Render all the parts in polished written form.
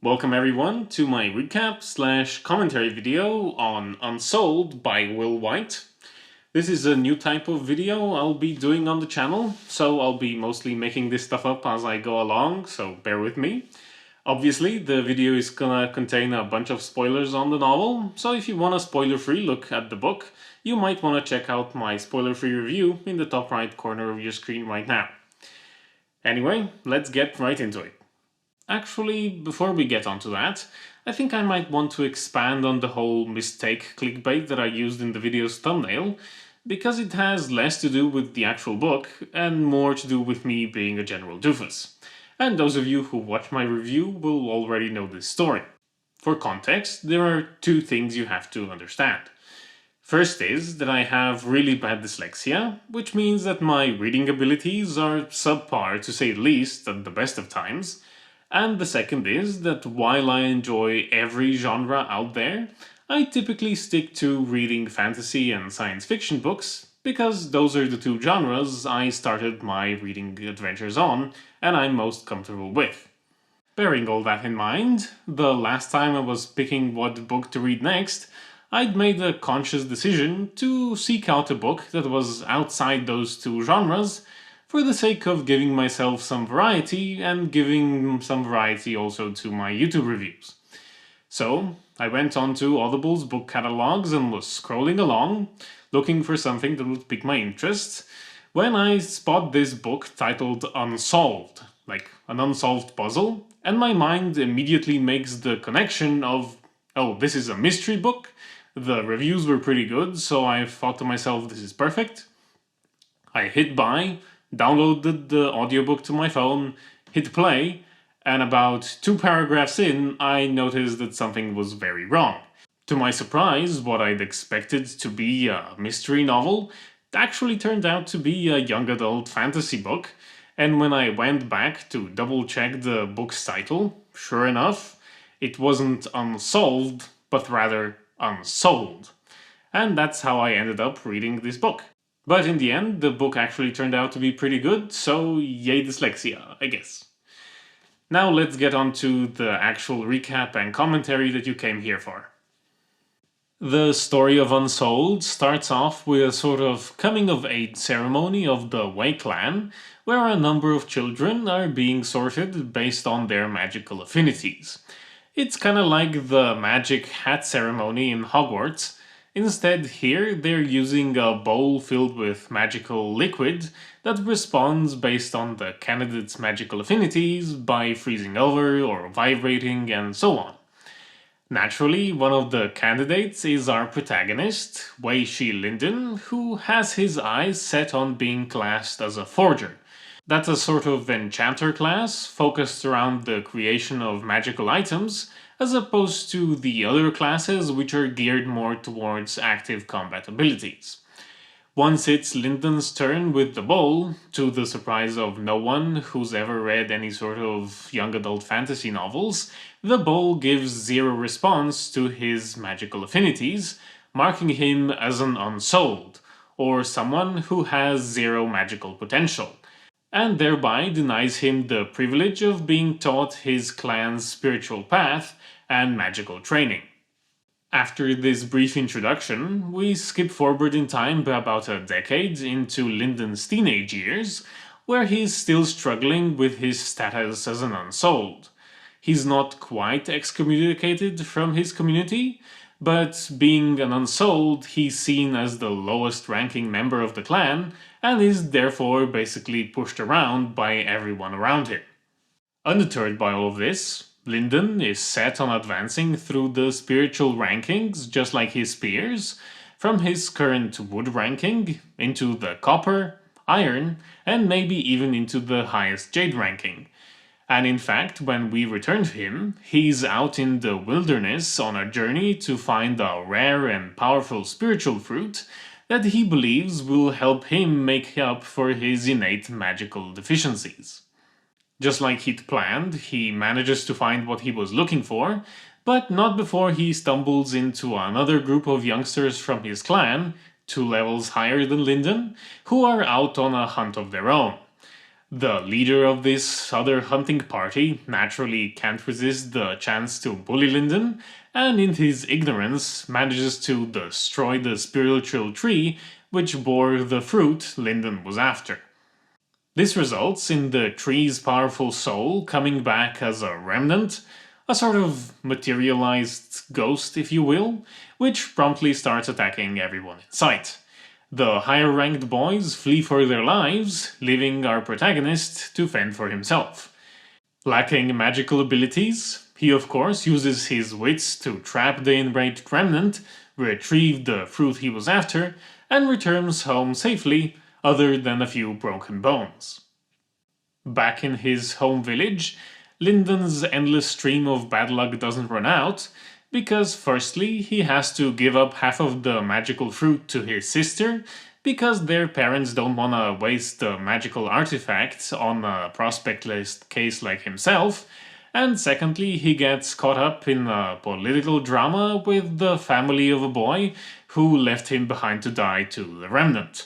Welcome everyone to my recap / commentary video on Unsouled by Will Wight. This is a new type of video I'll be doing on the channel, so I'll be mostly making this stuff up as I go along, so bear with me. Obviously, the video is gonna contain a bunch of spoilers on the novel, so if you want a spoiler-free look at the book, you might want to check out my spoiler-free review in the top right corner of your screen right now. Anyway, let's get right into it. Actually, before we get onto that, I think I might want to expand on the whole mistake clickbait that I used in the video's thumbnail, because it has less to do with the actual book and more to do with me being a general doofus. And those of you who watch my review will already know this story. For context, there are two things you have to understand. First is that I have really bad dyslexia, which means that my reading abilities are subpar to say the least at the best of times. And the second is that while I enjoy every genre out there, I typically stick to reading fantasy and science fiction books, because those are the two genres I started my reading adventures on and I'm most comfortable with. Bearing all that in mind, the last time I was picking what book to read next, I'd made a conscious decision to seek out a book that was outside those two genres, for the sake of giving myself some variety and giving some variety also to my YouTube reviews. So I went onto Audible's book catalogs and was scrolling along, looking for something that would pique my interest, when I spot this book titled Unsolved, like an unsolved puzzle, and my mind immediately makes the connection of, oh, this is a mystery book, the reviews were pretty good, so I thought to myself, this is perfect. I hit buy, downloaded the audiobook to my phone, hit play, and about 2 paragraphs in, I noticed that something was very wrong. To my surprise, what I'd expected to be a mystery novel actually turned out to be a young adult fantasy book, and when I went back to double check the book's title, sure enough, it wasn't Unsolved, but rather Unsouled. And that's how I ended up reading this book. But in the end, the book actually turned out to be pretty good, so yay dyslexia, I guess. Now let's get on to the actual recap and commentary that you came here for. The story of Unsouled starts off with a sort of coming-of-age ceremony of the Wei clan, where a number of children are being sorted based on their magical affinities. It's kinda like the magic hat ceremony in Hogwarts. Instead, here they're using a bowl filled with magical liquid that responds based on the candidate's magical affinities by freezing over or vibrating and so on. Naturally, one of the candidates is our protagonist, Wei Shi Lindon, who has his eyes set on being classed as a forger. That's a sort of enchanter class focused around the creation of magical items, as opposed to the other classes which are geared more towards active combat abilities. Once it's Lindon's turn with the bowl, to the surprise of no one who's ever read any sort of young adult fantasy novels, the bowl gives 0 response to his magical affinities, marking him as an Unsouled, or someone who has 0 magical potential, and thereby denies him the privilege of being taught his clan's spiritual path and magical training. After this brief introduction, we skip forward in time by about a decade into Lindon's teenage years, where he's still struggling with his status as an Unsouled. He's not quite excommunicated from his community, but being an Unsouled, he's seen as the lowest ranking member of the clan, and is therefore basically pushed around by everyone around him. Undeterred by all of this, Lindon is set on advancing through the spiritual rankings just like his peers, from his current wood ranking into the copper, iron, and maybe even into the highest jade ranking. And in fact, when we return to him, he's out in the wilderness on a journey to find a rare and powerful spiritual fruit that he believes will help him make up for his innate magical deficiencies. Just like he'd planned, he manages to find what he was looking for, but not before he stumbles into another group of youngsters from his clan, 2 levels higher than Lindon, who are out on a hunt of their own. The leader of this other hunting party naturally can't resist the chance to bully Lindon, and in his ignorance manages to destroy the spiritual tree which bore the fruit Lindon was after. This results in the tree's powerful soul coming back as a remnant, a sort of materialized ghost if you will, which promptly starts attacking everyone in sight. The higher ranked boys flee for their lives, leaving our protagonist to fend for himself. Lacking magical abilities, he of course uses his wits to trap the enraged remnant, retrieve the fruit he was after, and returns home safely, other than a few broken bones. Back in his home village, Lindon's endless stream of bad luck doesn't run out, because firstly he has to give up half of the magical fruit to his sister, because their parents don't want to waste the magical artifacts on a prospect list case like himself, and secondly he gets caught up in a political drama with the family of a boy who left him behind to die to the remnant.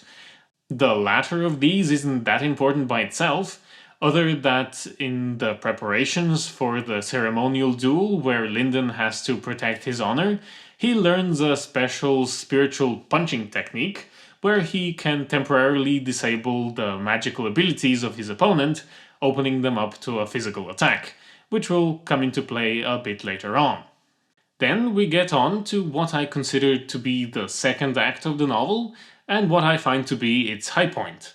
The latter of these isn't that important by itself, other that in the preparations for the ceremonial duel where Lindon has to protect his honor, he learns a special spiritual punching technique where he can temporarily disable the magical abilities of his opponent, opening them up to a physical attack, which will come into play a bit later on. Then we get on to what I consider to be the second act of the novel, and what I find to be its high point.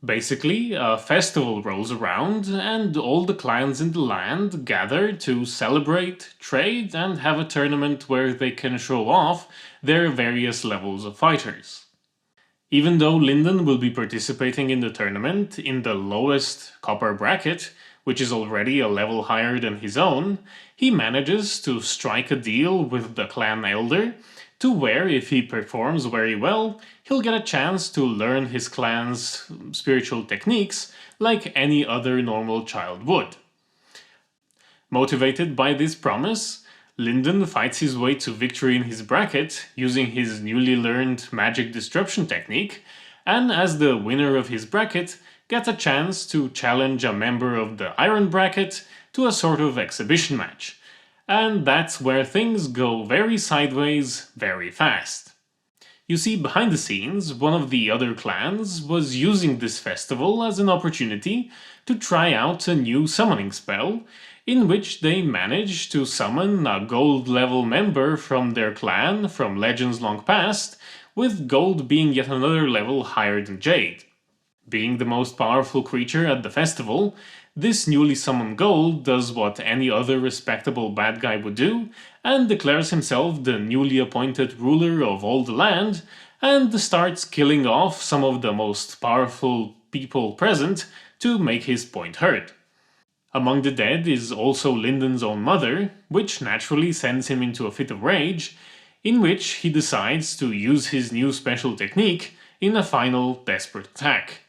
Basically, a festival rolls around and all the clans in the land gather to celebrate, trade, and have a tournament where they can show off their various levels of fighters. Even though Lindon will be participating in the tournament in the lowest copper bracket, which is already a level higher than his own, he manages to strike a deal with the clan elder to where, if he performs very well, he'll get a chance to learn his clan's spiritual techniques like any other normal child would. Motivated by this promise, Lindon fights his way to victory in his bracket using his newly learned magic disruption technique, and as the winner of his bracket, gets a chance to challenge a member of the iron bracket to a sort of exhibition match. And that's where things go very sideways very fast. You see, behind the scenes, one of the other clans was using this festival as an opportunity to try out a new summoning spell, in which they managed to summon a gold level member from their clan from legends long past, with gold being yet another level higher than jade. Being the most powerful creature at the festival, this newly summoned gold does what any other respectable bad guy would do, and declares himself the newly appointed ruler of all the land, and starts killing off some of the most powerful people present to make his point heard. Among the dead is also Lindon's own mother, which naturally sends him into a fit of rage, in which he decides to use his new special technique in a final desperate attack.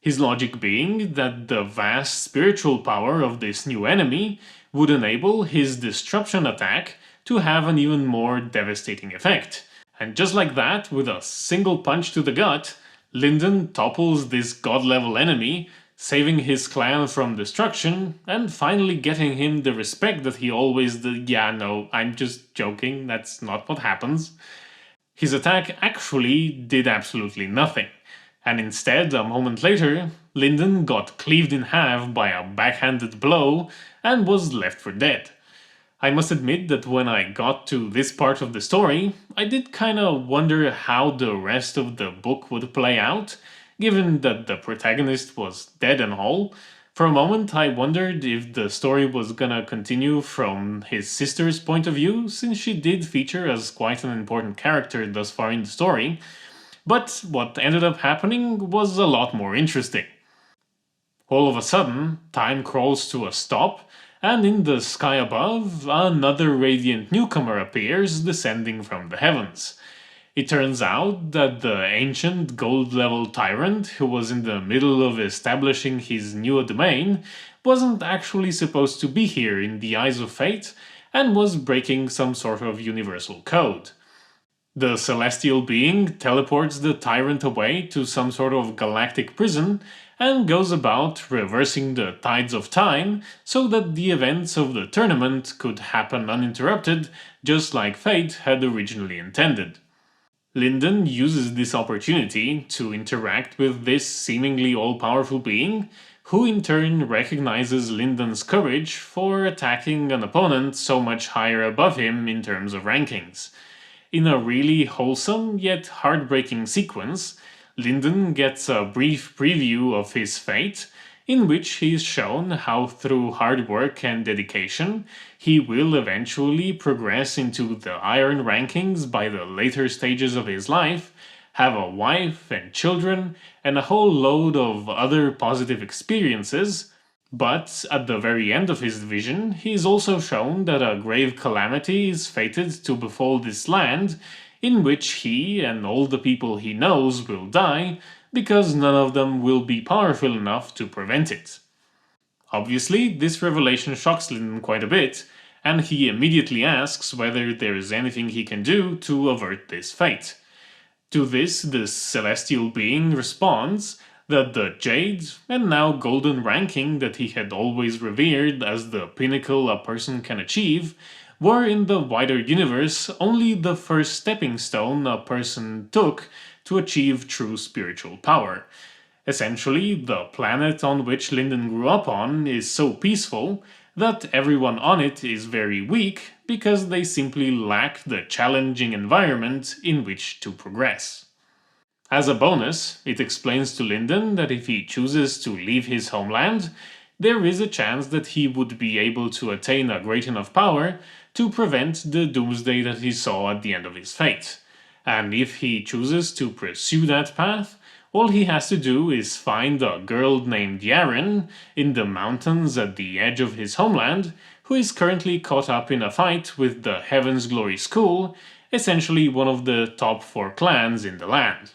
His logic being that the vast spiritual power of this new enemy would enable his disruption attack to have an even more devastating effect. And just like that, with a single punch to the gut, Lindon topples this god-level enemy, saving his clan from destruction, and finally getting him the respect that he always did. Yeah, no, I'm just joking, that's not what happens. His attack actually did absolutely nothing. And instead, a moment later, Lindon got cleaved in half by a backhanded blow and was left for dead. I must admit that when I got to this part of the story, I did kinda wonder how the rest of the book would play out, given that the protagonist was dead and all. For a moment I wondered if the story was gonna continue from his sister's point of view, since she did feature as quite an important character thus far in the story. But what ended up happening was a lot more interesting. All of a sudden, time crawls to a stop, and in the sky above, another radiant newcomer appears descending from the heavens. It turns out that the ancient gold-level tyrant who was in the middle of establishing his new domain wasn't actually supposed to be here in the eyes of fate, and was breaking some sort of universal code. The celestial being teleports the tyrant away to some sort of galactic prison, and goes about reversing the tides of time so that the events of the tournament could happen uninterrupted, just like fate had originally intended. Lindon uses this opportunity to interact with this seemingly all-powerful being, who in turn recognizes Lindon's courage for attacking an opponent so much higher above him in terms of rankings. In a really wholesome yet heartbreaking sequence, Lindon gets a brief preview of his fate, in which he is shown how through hard work and dedication he will eventually progress into the iron rankings by the later stages of his life, have a wife and children, and a whole load of other positive experiences. But at the very end of his vision, he is also shown that a grave calamity is fated to befall this land, in which he and all the people he knows will die, because none of them will be powerful enough to prevent it. Obviously, this revelation shocks Lindon quite a bit, and he immediately asks whether there is anything he can do to avert this fate. To this, the celestial being responds that the jade and now golden ranking that he had always revered as the pinnacle a person can achieve were in the wider universe only the first stepping stone a person took to achieve true spiritual power. Essentially, the planet on which Lindon grew up on is so peaceful that everyone on it is very weak because they simply lack the challenging environment in which to progress. As a bonus, it explains to Lindon that if he chooses to leave his homeland, there is a chance that he would be able to attain a great enough power to prevent the doomsday that he saw at the end of his fate. And if he chooses to pursue that path, all he has to do is find a girl named Yaren in the mountains at the edge of his homeland, who is currently caught up in a fight with the Heaven's Glory School, essentially one of the top 4 clans in the land.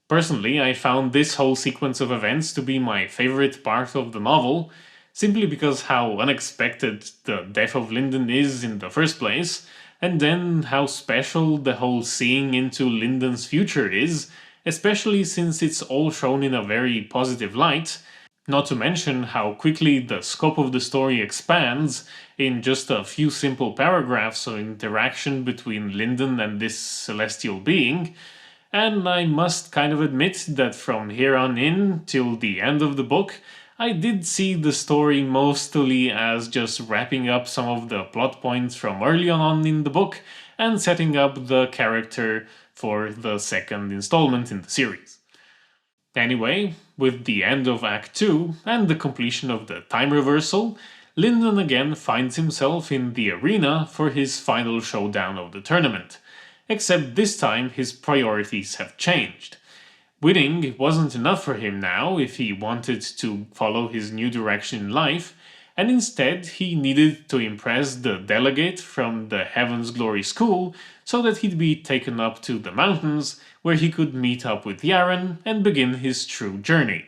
Personally, I found this whole sequence of events to be my favorite part of the novel, simply because how unexpected the death of Lindon is in the first place, and then how special the whole seeing into Lindon's future is, especially since it's all shown in a very positive light, not to mention how quickly the scope of the story expands in just a few simple paragraphs of interaction between Lindon and this celestial being. And I must kind of admit that from here on in till the end of the book, I did see the story mostly as just wrapping up some of the plot points from early on in the book and setting up the character for the second installment in the series. Anyway, with the end of Act 2 and the completion of the time reversal, Lindon again finds himself in the arena for his final showdown of the tournament. Except this time his priorities have changed. Winning wasn't enough for him now if he wanted to follow his new direction in life, and instead he needed to impress the delegate from the Heaven's Glory School so that he'd be taken up to the mountains where he could meet up with Yaren and begin his true journey.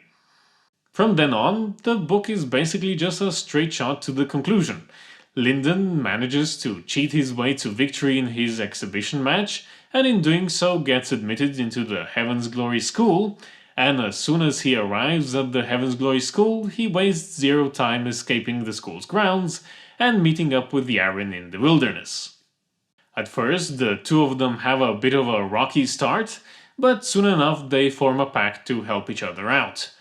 From then on, the book is basically just a straight shot to the conclusion. Lindon manages to cheat his way to victory in his exhibition match, and in doing so gets admitted into the Heaven's Glory School, and as soon as he arrives at the Heaven's Glory School, he wastes zero time escaping the school's grounds and meeting up with Yaren in the wilderness. At first, the two of them have a bit of a rocky start, but soon enough they form a pact to help each other out.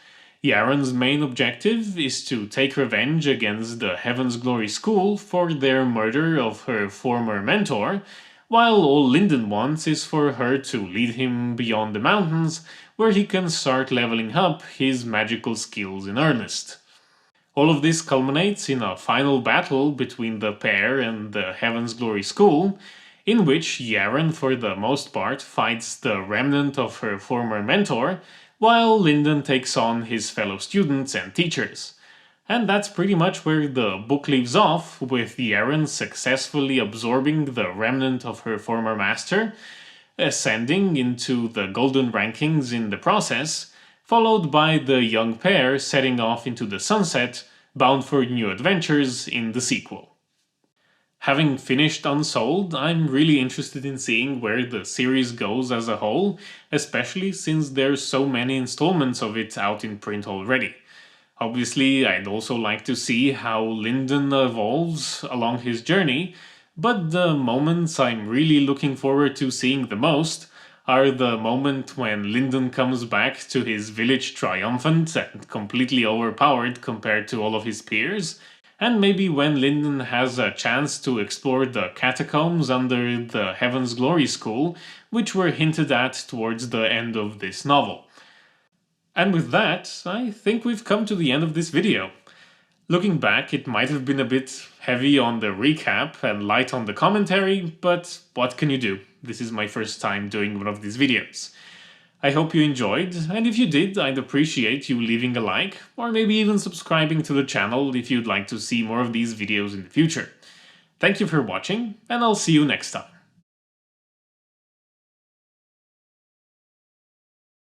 Yaren's main objective is to take revenge against the Heaven's Glory School for their murder of her former mentor, while all Lindon wants is for her to lead him beyond the mountains, where he can start leveling up his magical skills in earnest. All of this culminates in a final battle between the pair and the Heaven's Glory School, in which Yaren for the most part fights the remnant of her former mentor, while Lindon takes on his fellow students and teachers. And that's pretty much where the book leaves off, with Yaren successfully absorbing the remnant of her former master, ascending into the golden rankings in the process, followed by the young pair setting off into the sunset, bound for new adventures in the sequel. Having finished Unsouled, I'm really interested in seeing where the series goes as a whole, especially since there's so many installments of it out in print already. Obviously, I'd also like to see how Lindon evolves along his journey, but the moments I'm really looking forward to seeing the most are the moment when Lindon comes back to his village triumphant and completely overpowered compared to all of his peers, and maybe when Lindon has a chance to explore the catacombs under the Heaven's Glory School, which were hinted at towards the end of this novel. And with that, I think we've come to the end of this video. Looking back, it might have been a bit heavy on the recap and light on the commentary, but what can you do? This is my first time doing one of these videos. I hope you enjoyed, and if you did, I'd appreciate you leaving a like, or maybe even subscribing to the channel if you'd like to see more of these videos in the future. Thank you for watching, and I'll see you next time.